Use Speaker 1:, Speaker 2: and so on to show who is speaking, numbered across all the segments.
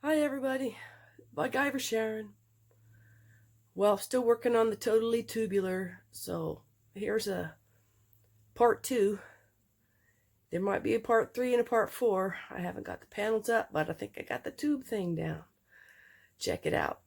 Speaker 1: Hi everybody, MacGyver Sharon. Well, still working on the totally tubular, so here's a part 2. There might be a part 3 and a part 4. I haven't got the panels up, but I think I got the tube thing down. Check it out.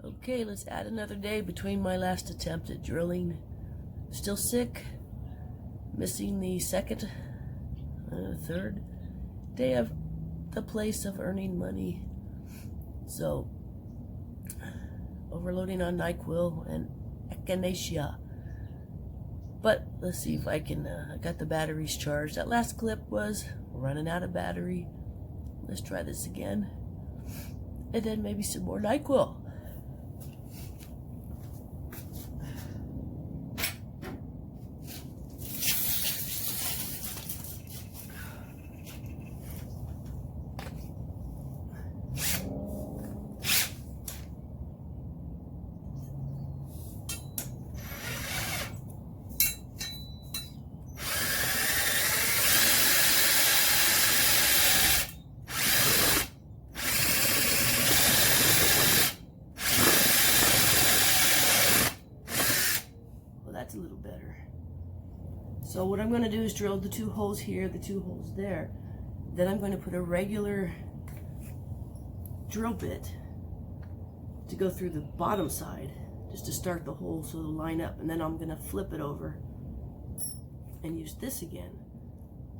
Speaker 1: Okay, let's add another day between my last attempt at drilling. Still sick, missing the second, third day of the place of earning money. So, overloading on NyQuil and echinacea. But let's see if I can, I got the batteries charged. That last clip was running out of battery. Let's try this again. And then maybe some more NyQuil. That's a little better. So what I'm going to do is drill the 2 holes here, the 2 holes there. Then I'm going to put a regular drill bit to go through the bottom side, just to start the hole so it'll line up. And then I'm going to flip it over and use this again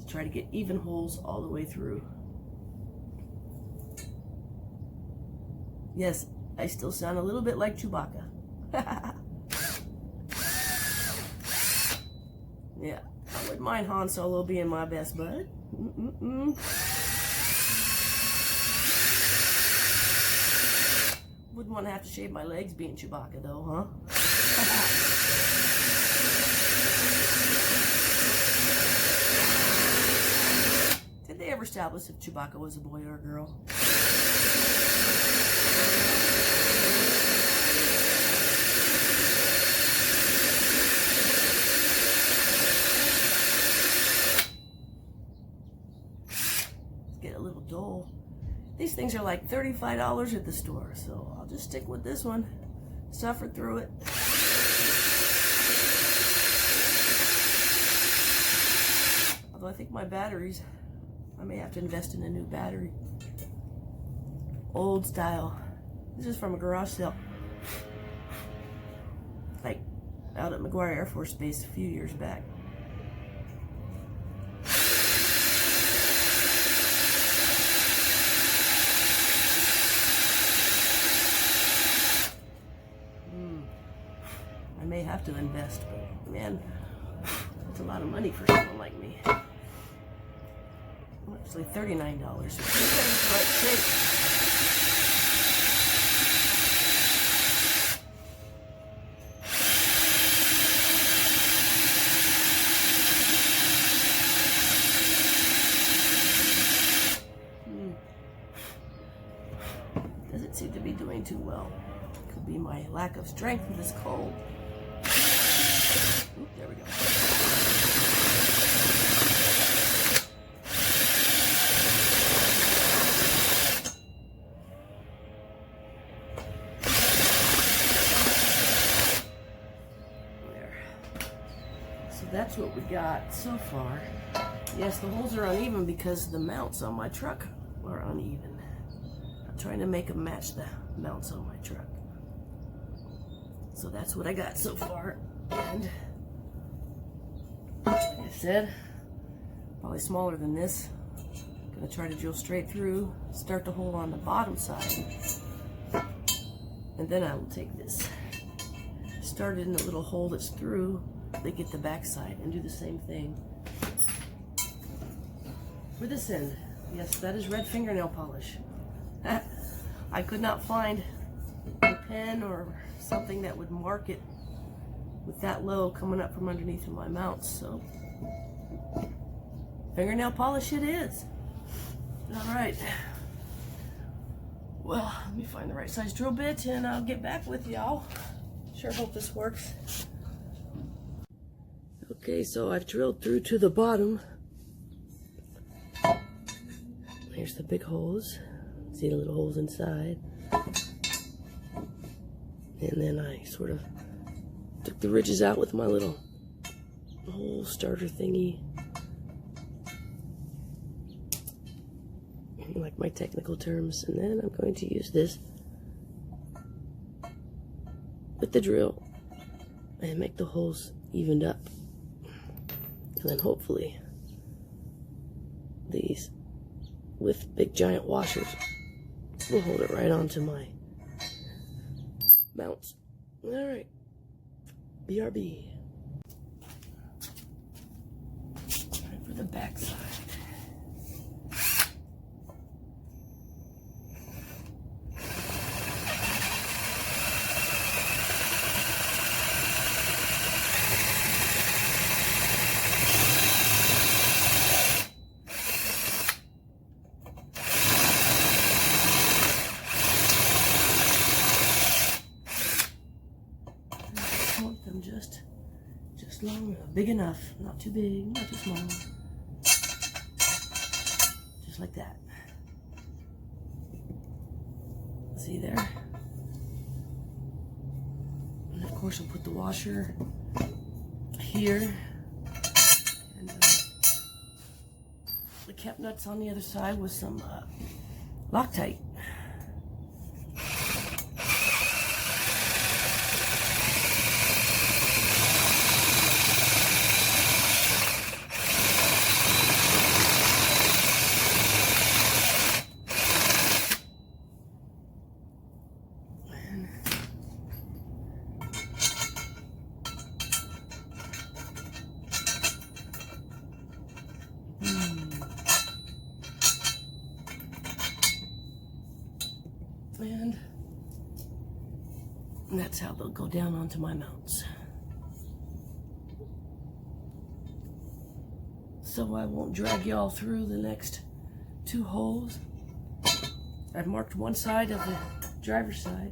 Speaker 1: to try to get even holes all the way through. Yes, I still sound a little bit like Chewbacca. Yeah, I wouldn't mind Han Solo being my best bud. Wouldn't want to have to shave my legs being Chewbacca though, huh? Did they ever establish if Chewbacca was a boy or a girl? Get a little dull. These things are like $35 at the store, so I'll just stick with this one. Suffer through it. Although I think my batteries, I may have to invest in a new battery. Old style. This is from a garage sale. Like out at McGuire Air Force Base a few years back. have to invest, but man, that's a lot of money for someone like me. Actually, $39. So it's right shape. Doesn't seem to be doing too well. Could be my lack of strength with this cold. Oop, there we go. There. So that's what we got so far. Yes, the holes are uneven because the mounts on my truck are uneven. I'm trying to make them match the mounts on my truck. So that's what I got so far. And like I said, probably smaller than this. Gonna try to drill straight through, start the hole on the bottom side, and then I will take this, start it in the little hole that's through, they get the back side, and do the same thing for this end. Yes, that is red fingernail polish. I could not find a pen or something that would mark it with that low coming up from underneath of my mounts, so fingernail polish it is. All right, well, let me find the right size drill bit and I'll get back with y'all. Sure hope this works. Okay, so I've drilled through to the bottom. Here's the big holes. See the little holes inside. And then I sort of took the ridges out with my little hole starter thingy. Like my technical terms. And then I'm going to use this with the drill and make the holes evened up. And then hopefully these with big giant washers will hold it right onto my mounts. All right, BRB. Right for the back side. Just long enough, big enough, not too big, not too small. Just like that. See there? And of course I'll put the washer here. And the cap nuts on the other side with some Loctite. And that's how they'll go down onto my mounts. So I won't drag y'all through the next two holes. I've marked one side of the driver's side,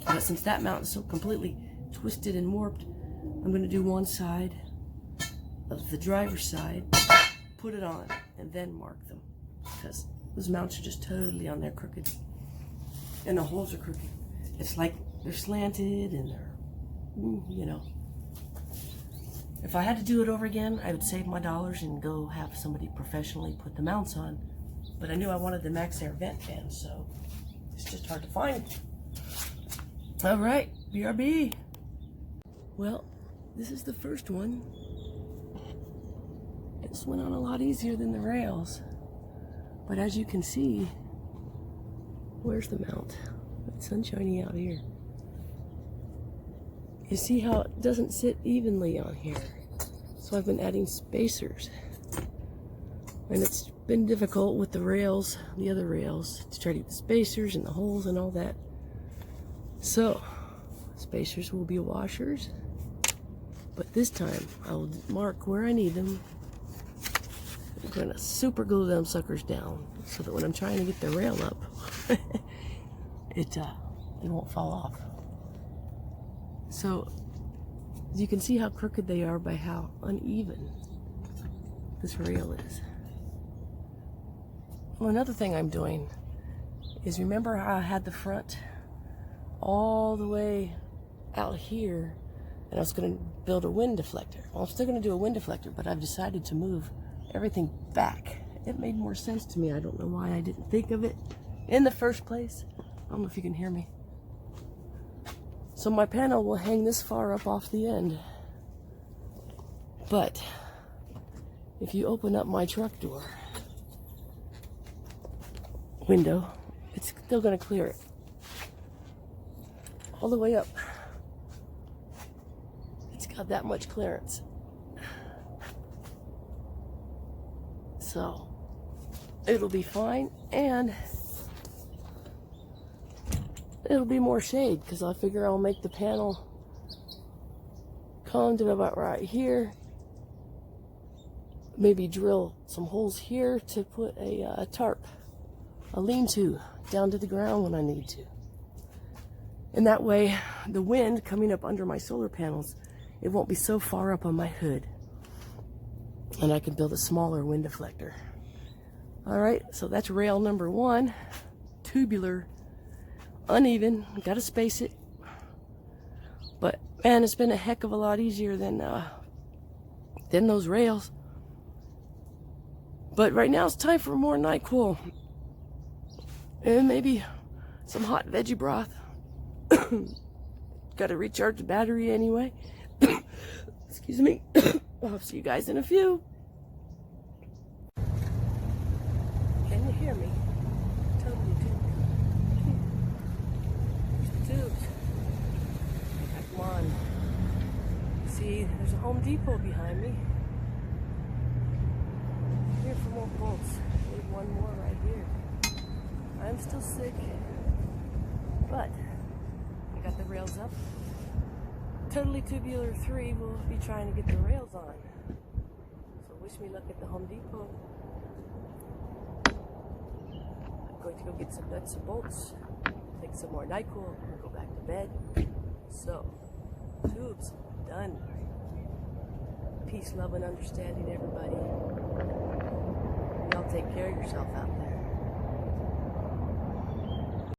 Speaker 1: but since that mount is so completely twisted and warped, I'm going to do one side of the driver's side, put it on, and then mark them, because those mounts are just totally on there crooked, and the holes are crooked. It's like they're slanted and they're, you know. If I had to do it over again, I would save my dollars and go have somebody professionally put the mounts on. But I knew I wanted the Max Air vent fan, so it's just hard to find. All right, BRB. Well, this is the first one. This went on a lot easier than the rails. But as you can see, where's the mount? It's sunshiny out here. You see how it doesn't sit evenly on here. So I've been adding spacers. And it's been difficult with the rails, the other rails, to try to get the spacers and the holes and all that. So, spacers will be washers. But this time, I will mark where I need them. I'm going to super glue them suckers down so that when I'm trying to get the rail up, it won't fall off. So, you can see how crooked they are by how uneven this rail is. Well, another thing I'm doing is, remember how I had the front all the way out here and I was going to build a wind deflector. Well, I'm still going to do a wind deflector, but I've decided to move everything back. It made more sense to me. I don't know why I didn't think of it in the first place. I don't know if you can hear me. So my panel will hang this far up off the end. But if you open up my truck door window, it's still going to clear it all the way up. It's got that much clearance. So it'll be fine, and it'll be more shade because I figure I'll make the panel come to about right here. Maybe drill some holes here to put a tarp, a lean-to, down to the ground when I need to. And that way, the wind coming up under my solar panels, it won't be so far up on my hood. And I can build a smaller wind deflector. Alright, so that's rail number 1. Tubular. Uneven. Gotta space it. But, man, it's been a heck of a lot easier than those rails. But right now it's time for more NyQuil. And maybe some hot veggie broth. Gotta recharge the battery anyway. Excuse me. I'll see you guys in a few. Can you hear me? Totally do. Tubes. Come on. See, there's a Home Depot behind me. Here for more bolts. Need one more right here. I'm still sick, but I got the rails up. Totally Tubular 3 will be trying to get the rails on. So wish me luck at the Home Depot. I'm going to go get some nuts and bolts, take some more NyQuil, and go back to bed. So, tubes, done. Peace, love, and understanding, everybody. Y'all take care of yourself out there.